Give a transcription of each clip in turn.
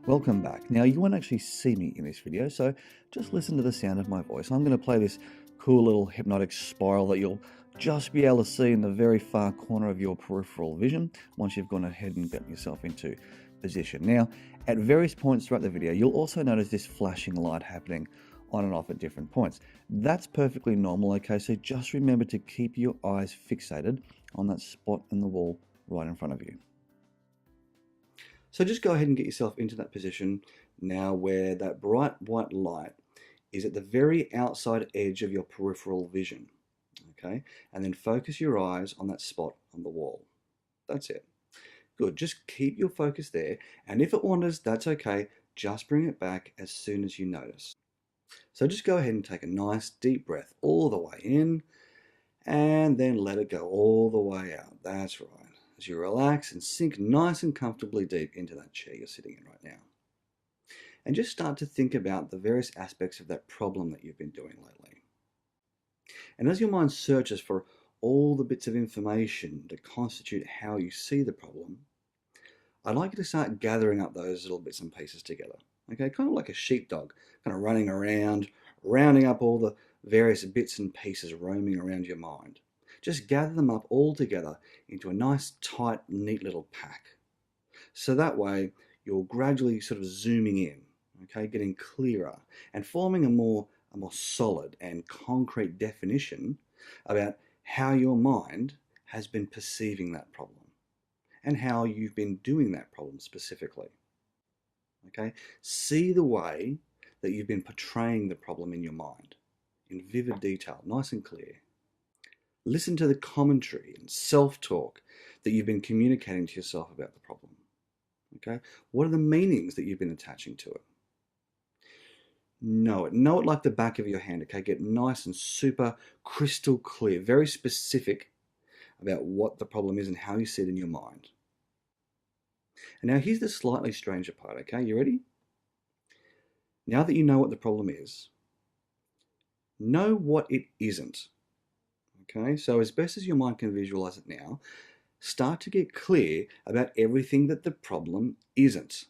Welcome back. Now, you won't actually see me in this video, so just listen to the sound of my voice. I'm going to play this cool little hypnotic spiral that you'll just be able to see in the very far corner of your peripheral vision once you've gone ahead and gotten yourself into position. Now, at various points throughout the video, you'll also notice this flashing light happening on and off at different points. That's perfectly normal, okay? So just remember to keep your eyes fixated on that spot in the wall right in front of you. So just go ahead and get yourself into that position now where that bright white light is at the very outside edge of your peripheral vision, okay? And then focus your eyes on that spot on the wall. That's it. Good, just keep your focus there, and if it wanders, that's okay. Just bring it back as soon as you notice. So just go ahead and take a nice deep breath all the way in, and then let it go all the way out. That's right. As you relax and sink nice and comfortably deep into that chair you're sitting in right now. And just start to think about the various aspects of that problem that you've been doing lately. And as your mind searches for all the bits of information that constitute how you see the problem, I'd like you to start gathering up those little bits and pieces together. Okay, kind of like a sheepdog, kind of running around, rounding up all the various bits and pieces roaming around your mind. Just gather them up all together into a nice, tight, neat little pack. So that way, you're gradually sort of zooming in, okay, getting clearer and forming a more solid and concrete definition about how your mind has been perceiving that problem and how you've been doing that problem specifically. Okay, see the way that you've been portraying the problem in your mind in vivid detail, nice and clear. Listen to the commentary and self-talk that you've been communicating to yourself about the problem. Okay, what are the meanings that you've been attaching to it? Know it like the back of your hand. Okay, get nice and super crystal clear, very specific about what the problem is and how you see it in your mind. And now here's the slightly stranger part, okay? You ready? Now that you know what the problem is, know what it isn't. Okay, so as best as your mind can visualize it now, start to get clear about everything that the problem isn't.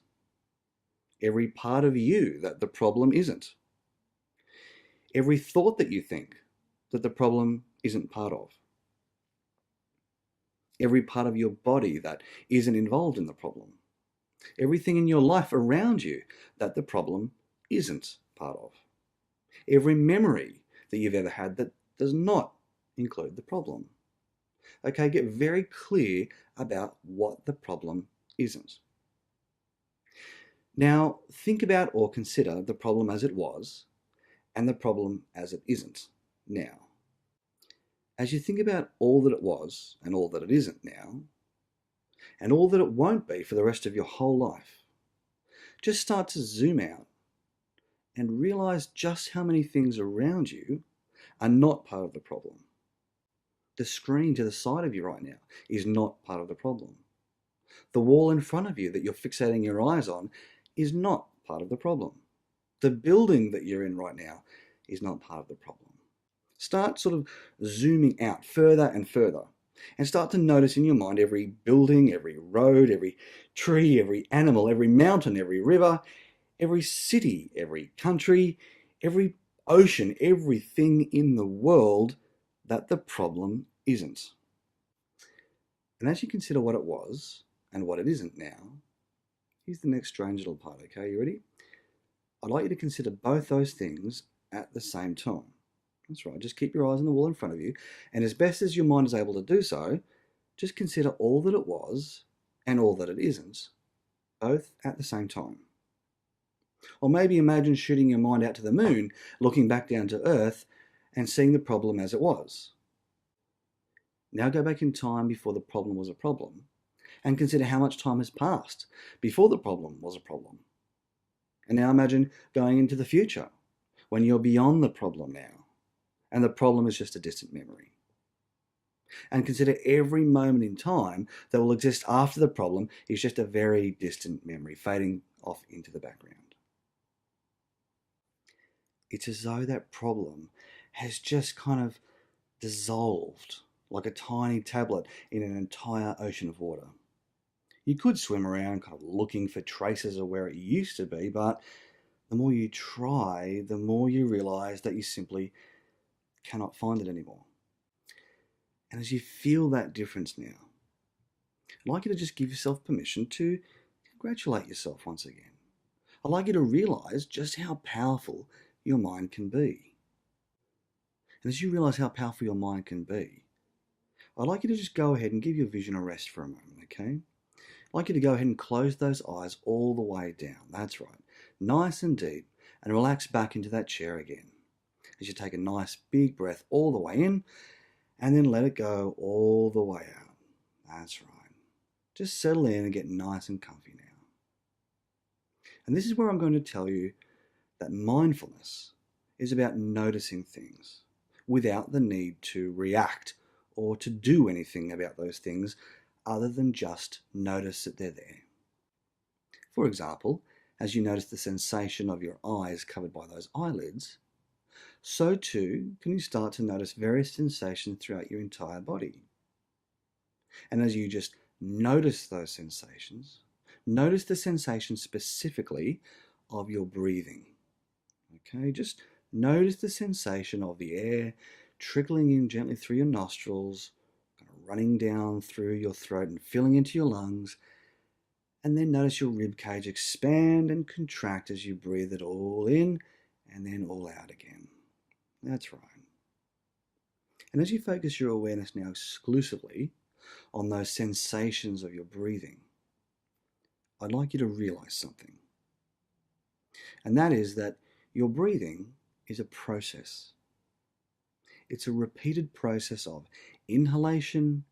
Every part of you that the problem isn't. Every thought that you think that the problem isn't part of. Every part of your body that isn't involved in the problem. Everything in your life around you that the problem isn't part of. Every memory that you've ever had that does not include the problem. Okay, get very clear about what the problem isn't. Now, think about or consider the problem as it was and the problem as it isn't now. As you think about all that it was and all that it isn't now, and all that it won't be for the rest of your whole life, just start to zoom out and realize just how many things around you are not part of the problem. The screen to the side of you right now is not part of the problem. The wall in front of you that you're fixating your eyes on is not part of the problem. The building that you're in right now is not part of the problem. Start sort of zooming out further and further and start to notice in your mind every building, every road, every tree, every animal, every mountain, every river, every city, every country, every ocean, everything in the world that the problem isn't. And as you consider what it was and what it isn't now, here's the next strange little part, okay? You ready? I'd like you to consider both those things at the same time. That's right, just keep your eyes on the wall in front of you, and as best as your mind is able to do so, just consider all that it was and all that it isn't, both at the same time. Or maybe imagine shooting your mind out to the moon, looking back down to Earth, and seeing the problem as it was. Now go back in time before the problem was a problem, and consider how much time has passed before the problem was a problem. And now imagine going into the future, when you're beyond the problem now, and the problem is just a distant memory. And consider every moment in time that will exist after the problem is just a very distant memory, fading off into the background. It's as though that problem has just kind of dissolved like a tiny tablet in an entire ocean of water. You could swim around kind of looking for traces of where it used to be, but the more you try, the more you realize that you simply cannot find it anymore. And as you feel that difference now, I'd like you to just give yourself permission to congratulate yourself once again. I'd like you to realize just how powerful your mind can be. And as you realize how powerful your mind can be, I'd like you to just go ahead and give your vision a rest for a moment, okay? I'd like you to go ahead and close those eyes all the way down. That's right. Nice and deep, and relax back into that chair again. As you take a nice big breath all the way in, and then let it go all the way out. That's right. Just settle in and get nice and comfy now. And this is where I'm going to tell you that mindfulness is about noticing things without the need to react or to do anything about those things other than just notice that they're there. For example, as you notice the sensation of your eyes covered by those eyelids, so too can you start to notice various sensations throughout your entire body. And as you just notice those sensations, notice the sensation specifically of your breathing. Okay, just notice the sensation of the air trickling in gently through your nostrils, kind of running down through your throat and filling into your lungs. And then notice your rib cage expand and contract as you breathe it all in and then all out again. That's right. And as you focus your awareness now exclusively on those sensations of your breathing, I'd like you to realize something. And that is that your breathing is a process. It's a repeated process of inhalation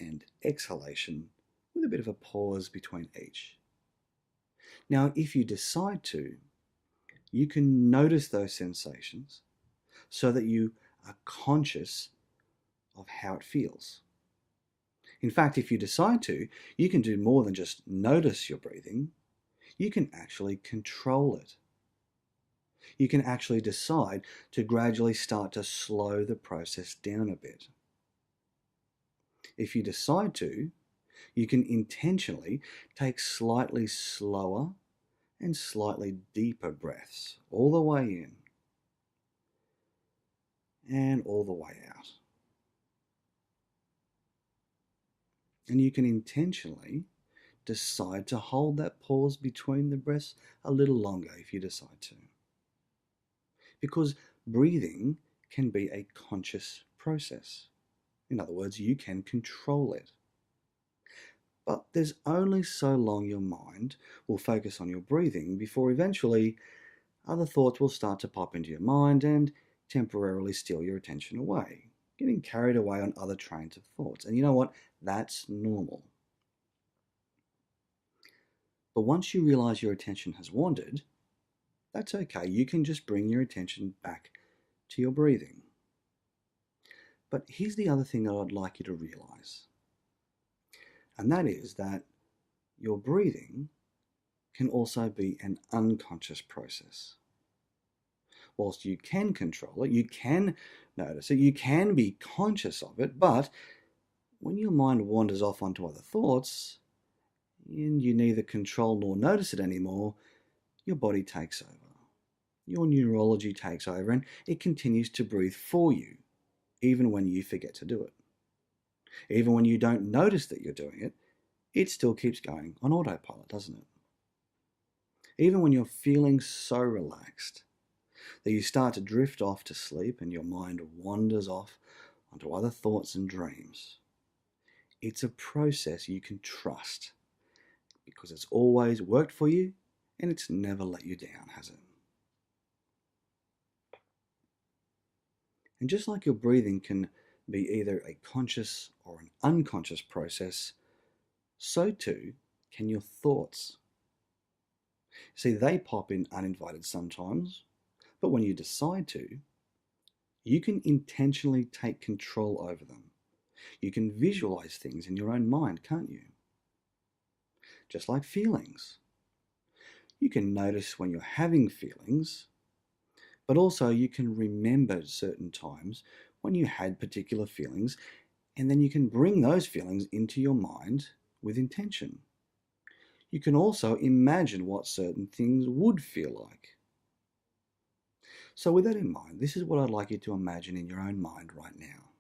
and exhalation with a bit of a pause between each. Now, if you decide to, you can notice those sensations so that you are conscious of how it feels. In fact, if you decide to, you can do more than just notice your breathing. You can actually control it. You can actually decide to gradually start to slow the process down a bit. If you decide to, you can intentionally take slightly slower and slightly deeper breaths all the way in and all the way out. And you can intentionally decide to hold that pause between the breaths a little longer if you decide to. Because breathing can be a conscious process. In other words, you can control it. But there's only so long your mind will focus on your breathing before eventually other thoughts will start to pop into your mind and temporarily steal your attention away, getting carried away on other trains of thoughts. And you know what? That's normal. But once you realize your attention has wandered, that's okay. You can just bring your attention back to your breathing. But here's the other thing that I'd like you to realize. And that is that your breathing can also be an unconscious process. Whilst you can control it, you can notice it, you can be conscious of it, but when your mind wanders off onto other thoughts, and you neither control nor notice it anymore, your body takes over. Your neurology takes over and it continues to breathe for you, even when you forget to do it. Even when you don't notice that you're doing it, it still keeps going on autopilot, doesn't it? Even when you're feeling so relaxed that you start to drift off to sleep and your mind wanders off onto other thoughts and dreams, it's a process you can trust because it's always worked for you and it's never let you down, has it? And just like your breathing can be either a conscious or an unconscious process, so too can your thoughts. See, they pop in uninvited sometimes, but when you decide to, you can intentionally take control over them. You can visualize things in your own mind, can't you? Just like feelings. You can notice when you're having feelings, but also you can remember certain times when you had particular feelings, and then you can bring those feelings into your mind with intention. You can also imagine what certain things would feel like. So with that in mind, this is what I'd like you to imagine in your own mind right now.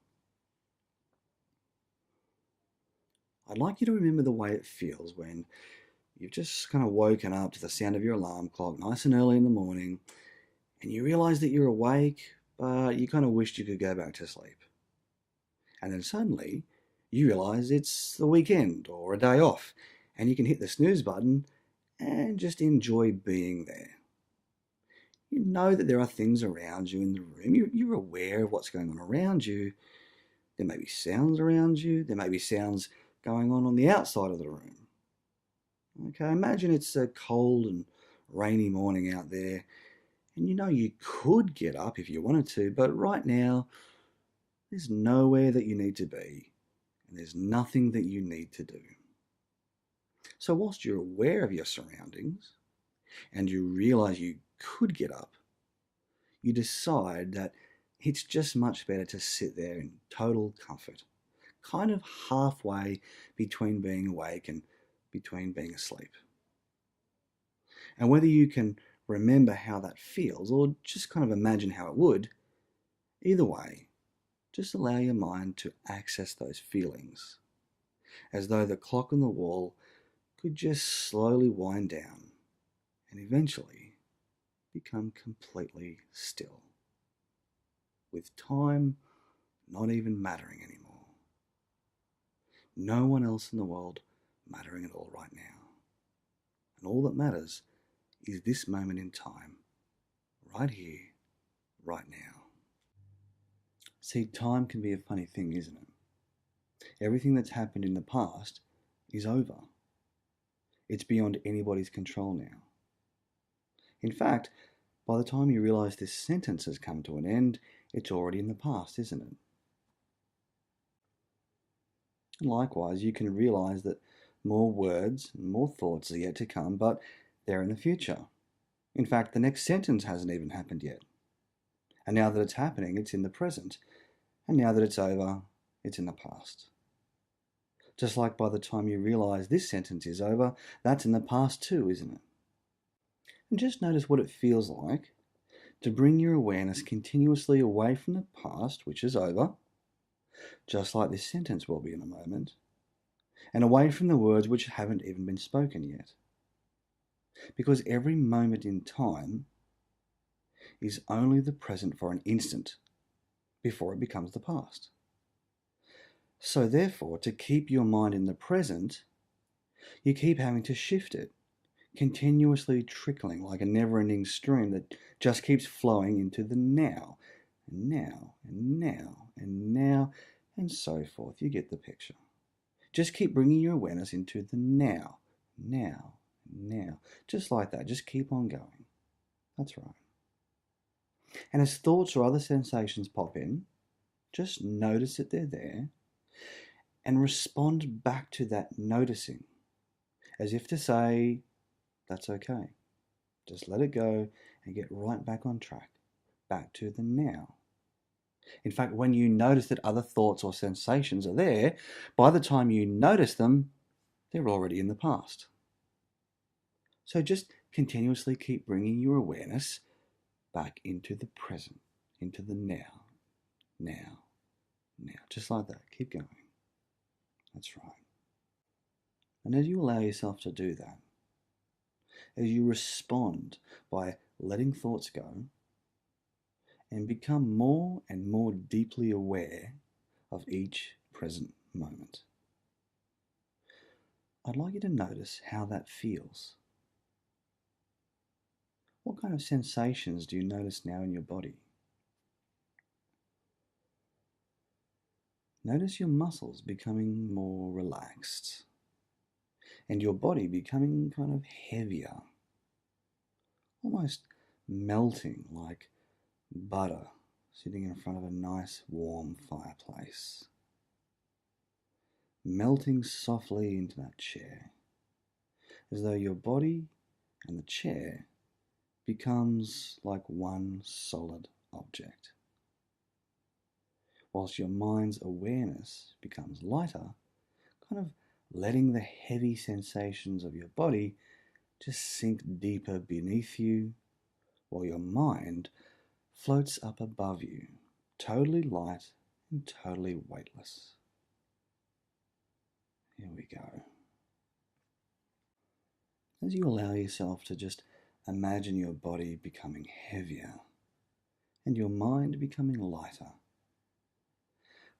I'd like you to remember the way it feels when you've just kind of woken up to the sound of your alarm clock nice and early in the morning, and you realize that you're awake, but you kind of wished you could go back to sleep. And then suddenly you realize it's the weekend or a day off, and you can hit the snooze button and just enjoy being there. You know that there are things around you in the room. You're aware of what's going on around you. There may be sounds around you. There may be sounds going on the outside of the room. Okay, imagine it's a cold and rainy morning out there, and you know you could get up if you wanted to, but right now there's nowhere that you need to be, and there's nothing that you need to do. So whilst you're aware of your surroundings and you realize you could get up, you decide that it's just much better to sit there in total comfort, kind of halfway between being awake and between being asleep. And whether you can remember how that feels or just kind of imagine how it would, either way, just allow your mind to access those feelings, as though the clock on the wall could just slowly wind down and eventually become completely still, with time not even mattering anymore. No one else in the world mattering at all right now. And all that matters is this moment in time, right here, right now. See, time can be a funny thing, isn't it? Everything that's happened in the past is over. It's beyond anybody's control now. In fact, by the time you realize this sentence has come to an end, it's already in the past, isn't it? And likewise, you can realize that more words and more thoughts are yet to come, but they're in the future. In fact, the next sentence hasn't even happened yet. And now that it's happening, it's in the present. And now that it's over, it's in the past. Just like by the time you realize this sentence is over, that's in the past too, isn't it? And just notice what it feels like to bring your awareness continuously away from the past, which is over, just like this sentence will be in a moment, and away from the words which haven't even been spoken yet. Because every moment in time is only the present for an instant before it becomes the past. So therefore, to keep your mind in the present, you keep having to shift it, continuously trickling like a never-ending stream that just keeps flowing into the now, and now, and now, and now, and so forth. You get the picture. Just keep bringing your awareness into the now, now, now. Just like that. Just keep on going. That's right. And as thoughts or other sensations pop in, just notice that they're there and respond back to that noticing, as if to say, that's okay. Just let it go and get right back on track, back to the now. In fact, when you notice that other thoughts or sensations are there, by the time you notice them, they're already in the past. So just continuously keep bringing your awareness back into the present, into the now, now, now. Just like that. Keep going. That's right. And as you allow yourself to do that, as you respond by letting thoughts go and become more and more deeply aware of each present moment, I'd like you to notice how that feels. What kind of sensations do you notice now in your body? Notice your muscles becoming more relaxed and your body becoming kind of heavier, almost melting like butter sitting in front of a nice warm fireplace. Melting softly into that chair, as though your body and the chair becomes like one solid object. Whilst your mind's awareness becomes lighter, kind of letting the heavy sensations of your body just sink deeper beneath you, while your mind floats up above you, totally light and totally weightless. Here we go. As you allow yourself to just imagine your body becoming heavier and your mind becoming lighter,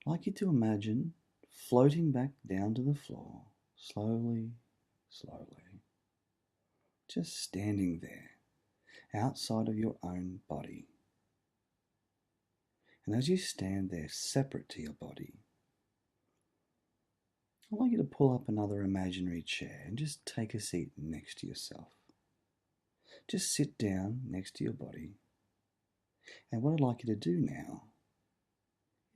I'd like you to imagine floating back down to the floor, slowly, slowly, just standing there outside of your own body. And as you stand there separate to your body, I'd like you to pull up another imaginary chair and just take a seat next to yourself. Just sit down next to your body. And what I'd like you to do now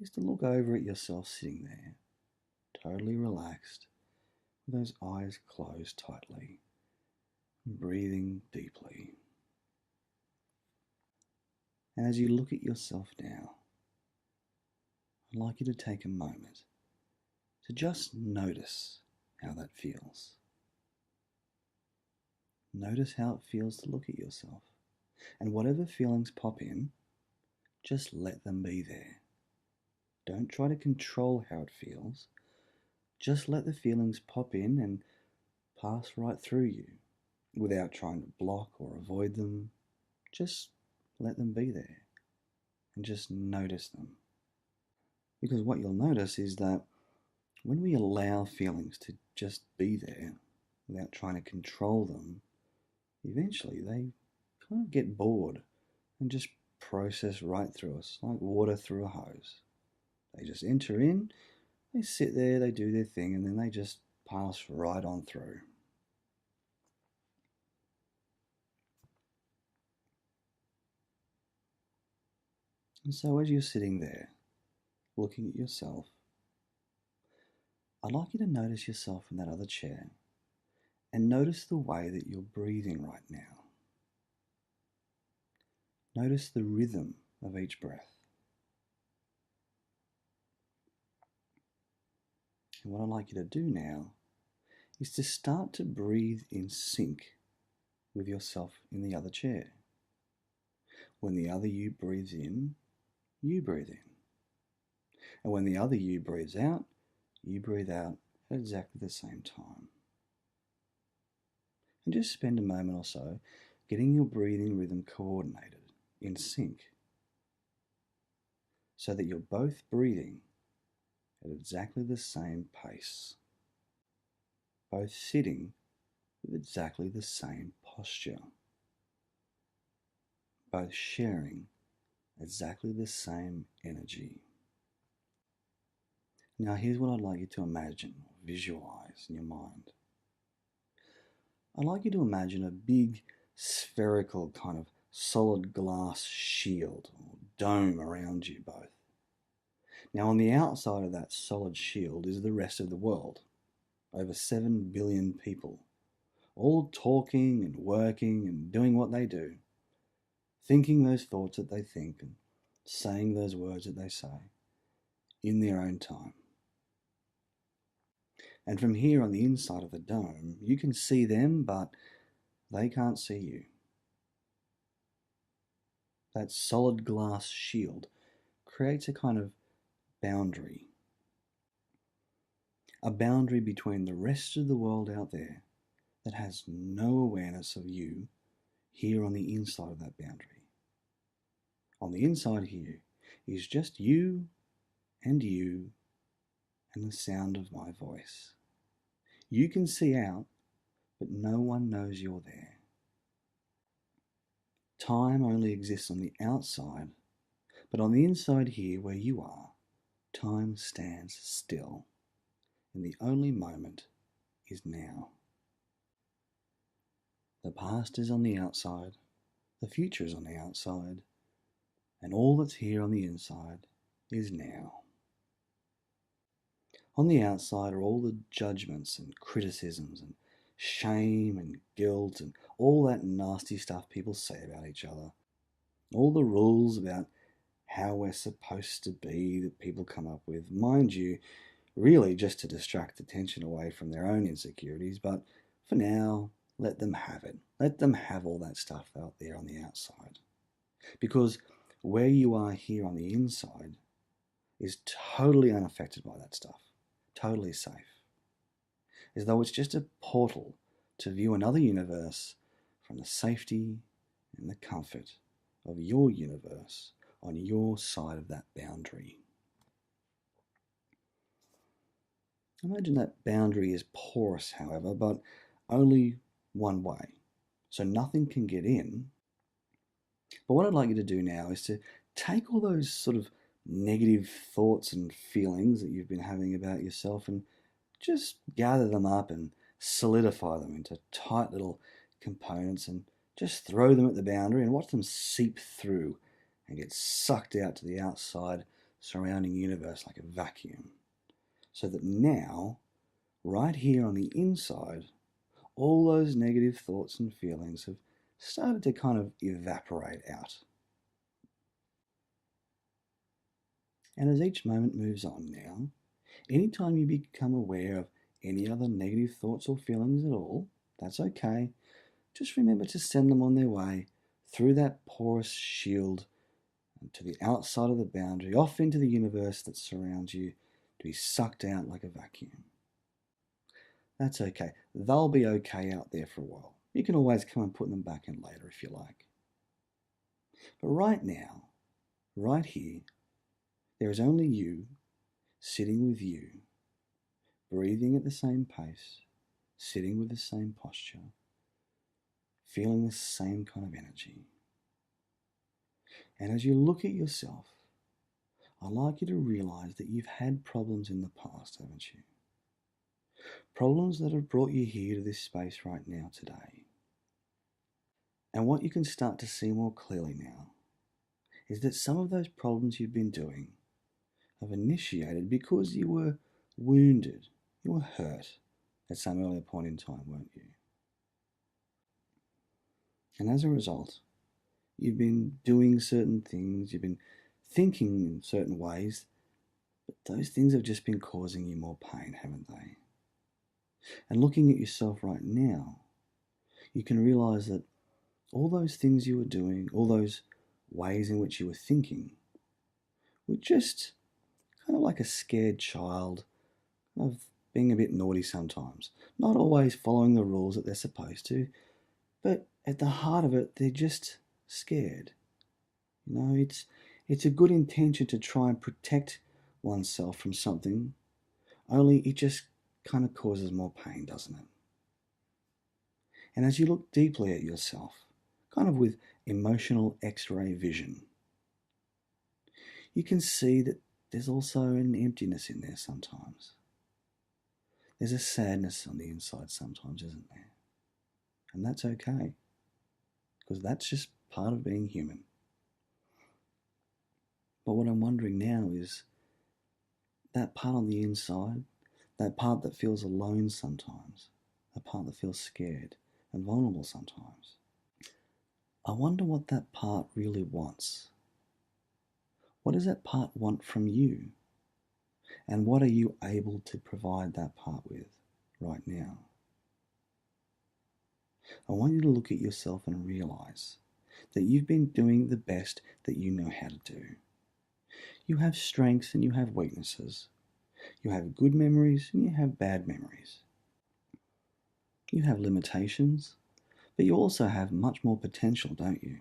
is to look over at yourself sitting there, totally relaxed, with those eyes closed tightly, breathing deeply. And as you look at yourself now, I'd like you to take a moment to just notice how that feels. Notice how it feels to look at yourself. And whatever feelings pop in, just let them be there. Don't try to control how it feels. Just let the feelings pop in and pass right through you without trying to block or avoid them. Just let them be there and just notice them. Because what you'll notice is that when we allow feelings to just be there without trying to control them, eventually they kind of get bored and just process right through us like water through a hose. They just enter in, they sit there, they do their thing, and then they just pass right on through. And so as you're sitting there, looking at yourself, I'd like you to notice yourself in that other chair and notice the way that you're breathing right now. Notice the rhythm of each breath. And what I'd like you to do now is to start to breathe in sync with yourself in the other chair. When the other you breathes in, you breathe in. And when the other you breathes out, you breathe out at exactly the same time. And just spend a moment or so getting your breathing rhythm coordinated, in sync, so that you're both breathing at exactly the same pace, both sitting with exactly the same posture, both sharing exactly the same energy. Now here's what I'd like you to imagine, visualize in your mind. I'd like you to imagine a big spherical kind of solid glass shield or dome around you both. Now on the outside of that solid shield is the rest of the world, over 7 billion people, all talking and working and doing what they do, thinking those thoughts that they think and saying those words that they say in their own time. And from here on the inside of the dome, you can see them, but they can't see you. That solid glass shield creates a kind of boundary. A boundary between the rest of the world out there that has no awareness of you here on the inside of that boundary. On the inside here is just you and the sound of my voice. You can see out, but no one knows you're there. Time only exists on the outside, but on the inside here where you are, time stands still, and the only moment is now. The past is on the outside, the future is on the outside, and all that's here on the inside is now. On the outside are all the judgments and criticisms and shame and guilt and all that nasty stuff people say about each other. All the rules about how we're supposed to be that people come up with. Mind you, really just to distract attention away from their own insecurities, but for now, let them have it. Let them have all that stuff out there on the outside. Because where you are here on the inside is totally unaffected by that stuff, totally safe, as though it's just a portal to view another universe from the safety and the comfort of your universe on your side of that boundary. Imagine that boundary is porous, however, but only one way, so nothing can get in. But what I'd like you to do now is to take all those sort of negative thoughts and feelings that you've been having about yourself and just gather them up and solidify them into tight little components and just throw them at the boundary and watch them seep through and get sucked out to the outside surrounding universe like a vacuum. So that now, right here on the inside, all those negative thoughts and feelings have started to kind of evaporate out. And as each moment moves on now, anytime you become aware of any other negative thoughts or feelings at all, that's okay. Just remember to send them on their way through that porous shield to the outside of the boundary, off into the universe that surrounds you, to be sucked out like a vacuum. That's okay. They'll be okay out there for a while. You can always come and put them back in later if you like. But right now, right here, there is only you, sitting with you, breathing at the same pace, sitting with the same posture, feeling the same kind of energy. And as you look at yourself, I'd like you to realize that you've had problems in the past, haven't you? Problems that have brought you here to this space right now today. And what you can start to see more clearly now is that some of those problems you've been doing have initiated because you were wounded, you were hurt at some earlier point in time, weren't you? And as a result, you've been doing certain things, you've been thinking in certain ways, but those things have just been causing you more pain, haven't they? And looking at yourself right now, you can realize that all those things you were doing, all those ways in which you were thinking, were just kind of like a scared child, of being a bit naughty sometimes, not always following the rules that they're supposed to, but at the heart of it, they're just scared. You know, it's a good intention to try and protect oneself from something, only it just kind of causes more pain, doesn't it? And as you look deeply at yourself, kind of with emotional X-ray vision, you can see that there's also an emptiness in there sometimes. There's a sadness on the inside sometimes, isn't there? And that's okay, because that's just part of being human. But what I'm wondering now is that part on the inside, that part that feels alone sometimes, that part that feels scared and vulnerable sometimes. I wonder what that part really wants. What does that part want from you? And what are you able to provide that part with right now? I want you to look at yourself and realize that you've been doing the best that you know how to do. You have strengths and you have weaknesses. You have good memories and you have bad memories. You have limitations, but you also have much more potential, don't you?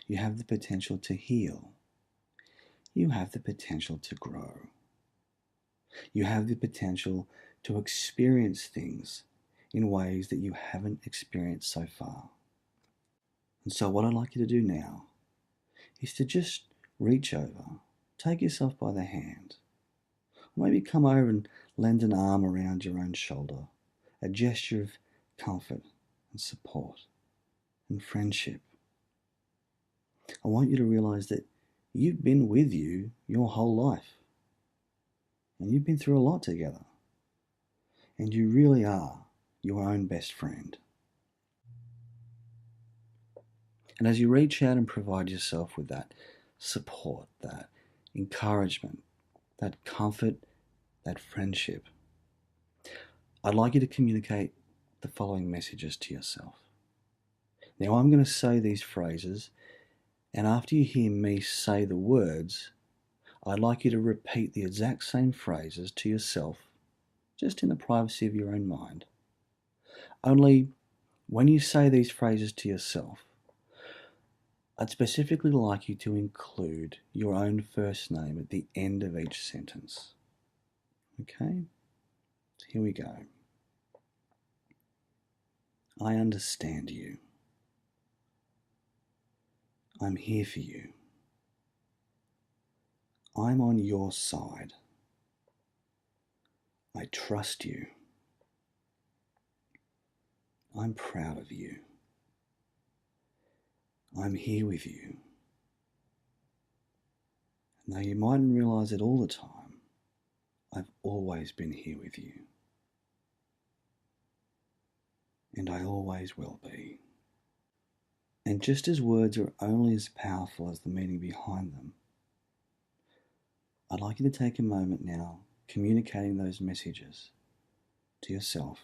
You have the potential to heal. You have the potential to grow. You have the potential to experience things in ways that you haven't experienced so far. And so what I'd like you to do now is to just reach over, take yourself by the hand, or maybe come over and lend an arm around your own shoulder, a gesture of comfort and support and friendship. I want you to realize that you've been with you your whole life, and you've been through a lot together, and you really are your own best friend. And as you reach out and provide yourself with that support, that encouragement, that comfort that friendship, I'd like you to communicate the following messages to yourself. Now, I'm going to say these phrases, and after you hear me say the words, I'd like you to repeat the exact same phrases to yourself, just in the privacy of your own mind. Only when you say these phrases to yourself, I'd specifically like you to include your own first name at the end of each sentence. Okay? So here we go. I understand you. I'm here for you. I'm on your side. I trust you. I'm proud of you. I'm here with you. Now, you mightn't realize it all the time, I've always been here with you. And I always will be. And just as words are only as powerful as the meaning behind them, I'd like you to take a moment now communicating those messages to yourself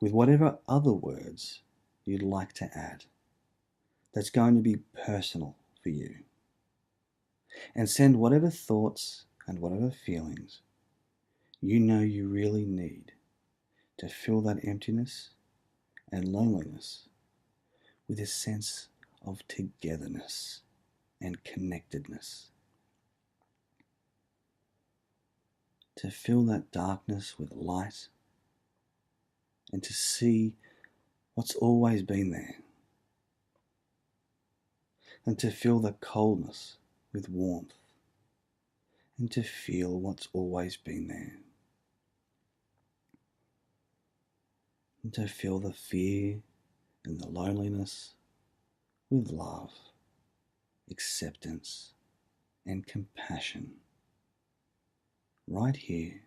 with whatever other words you'd like to add that's going to be personal for you. And send whatever thoughts and whatever feelings you know you really need to fill that emptiness and loneliness with a sense of togetherness and connectedness. To fill that darkness with light and to see what's always been there. And to fill the coldness with warmth and to feel what's always been there. And to fill the fear and the loneliness with love, acceptance, and compassion. Right here,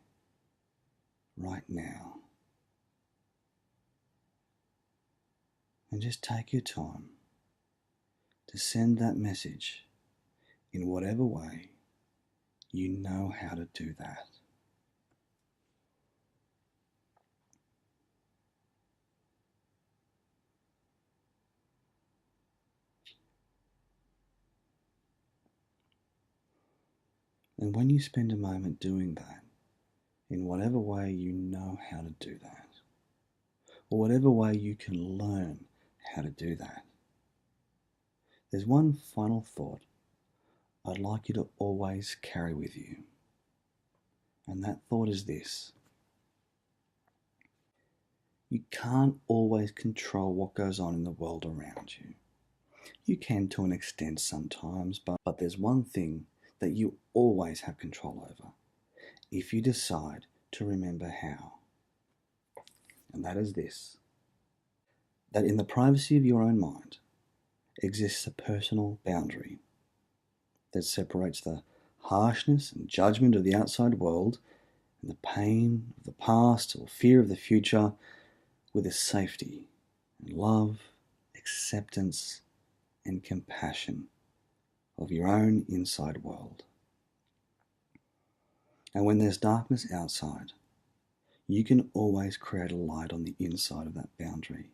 right now. And just take your time to send that message in whatever way you know how to do that. And when you spend a moment doing that, in whatever way you know how to do that, or whatever way you can learn how to do that, there's one final thought I'd like you to always carry with you. And that thought is this. You can't always control what goes on in the world around you. You can to an extent sometimes, but there's one thing that you always have control over if you decide to remember how. And that is this. That in the privacy of your own mind exists a personal boundary that separates the harshness and judgment of the outside world and the pain of the past or fear of the future with the safety and love, acceptance, and compassion of your own inside world. And when there's darkness outside, you can always create a light on the inside of that boundary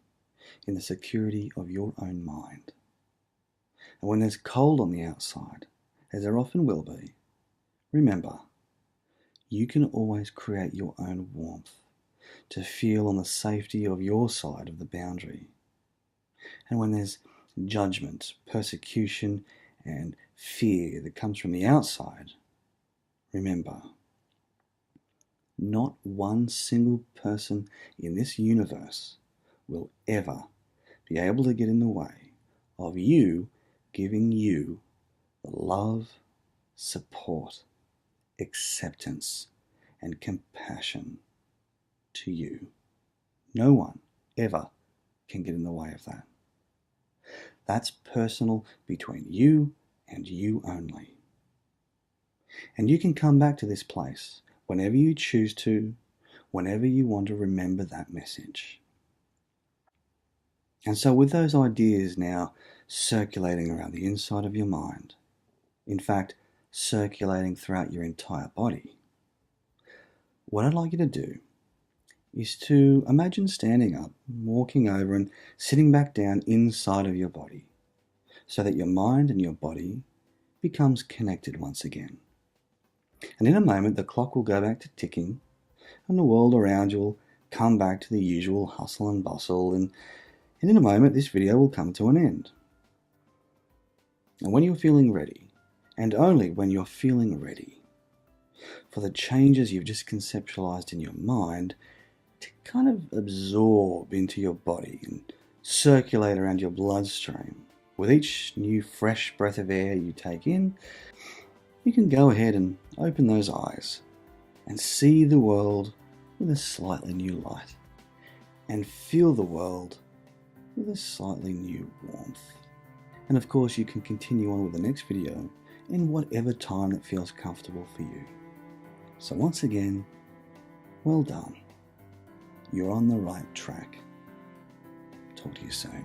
in the security of your own mind. And when there's cold on the outside, as there often will be, remember, you can always create your own warmth to feel on the safety of your side of the boundary. And when there's judgment, persecution, and fear that comes from the outside, remember, not one single person in this universe will ever be able to get in the way of you giving you the love, support, acceptance, and compassion to you. No one ever can get in the way of that. That's personal between you and you only. And you can come back to this place whenever you choose to, whenever you want to remember that message. And so with those ideas now circulating around the inside of your mind, in fact, circulating throughout your entire body, what I'd like you to do is to imagine standing up, walking over and sitting back down inside of your body so that your mind and your body becomes connected once again. And in a moment, the clock will go back to ticking and the world around you will come back to the usual hustle and bustle, and in a moment, this video will come to an end. And when you're feeling ready, and only when you're feeling ready, for the changes you've just conceptualized in your mind to kind of absorb into your body and circulate around your bloodstream. With each new fresh breath of air you take in, you can go ahead and open those eyes and see the world with a slightly new light and feel the world with a slightly new warmth. And of course, you can continue on with the next video in whatever time that feels comfortable for you. So once again, well done. You're on the right track. Talk to you soon.